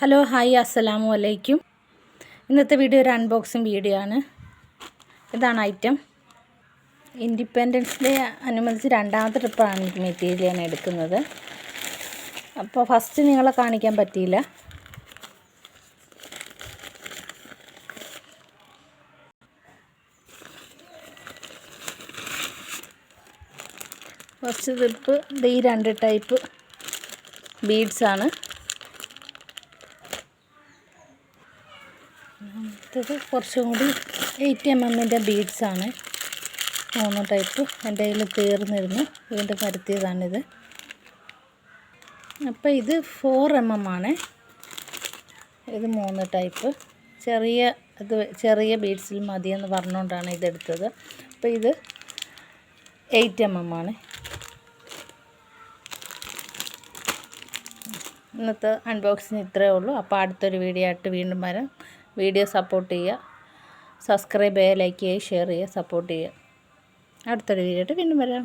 Hello hi അസ്സലാമു അലൈക്കും. ഇന്നത്തെ വീഡിയോ ഒരു അൺബോക്സിങ് വീഡിയോ ആണ്. ഇതാണ് ഐറ്റം. ഇൻഡിപെൻഡൻസ് ഡേ അനുബന്ധിച്ച് രണ്ടാമത്തെ ട്രിപ്പാണ് എനിക്ക് മെറ്റീരിയൽ ഞാൻ എടുക്കുന്നത്. അപ്പോൾ ഫസ്റ്റ് നിങ്ങളെ കാണിക്കാൻ പറ്റിയില്ല. ഫസ്റ്റ് ട്രിപ്പ് ഈ രണ്ട് ടൈപ്പ് ബീഡ്സാണ്. ഇത് കുറച്ചും കൂടി 8mm ബീഡ്സാണ്. 3 ടൈപ്പ് എൻ്റെ കയ്യിൽ തീർന്നിരുന്നു, വീണ്ടും വരുത്തിയതാണിത്. അപ്പോൾ ഇത് 4mm ആണ്. ഇത് 3 ടൈപ്പ് ചെറിയ ബീഡ്സിൽ മതിയെന്ന് പറഞ്ഞുകൊണ്ടാണ് ഇതെടുത്തത്. അപ്പോൾ ഇത് 8mm ആണ്. ഇന്നത്തെ അൺബോക്സിങ് ഇത്രയേ ഉള്ളൂ. അപ്പോൾ അടുത്തൊരു വീഡിയോ ആയിട്ട് വീണ്ടും വരാം. വീഡിയോ സപ്പോർട്ട് ചെയ്യുക, സബ്സ്ക്രൈബ് ചെയ്യുക, ലൈക്ക് ചെയ്യുക, ഷെയർ ചെയ്യുക, സപ്പോർട്ട് ചെയ്യുക. അടുത്തൊരു വീഡിയോ ആയിട്ട് വീണ്ടും വരാം.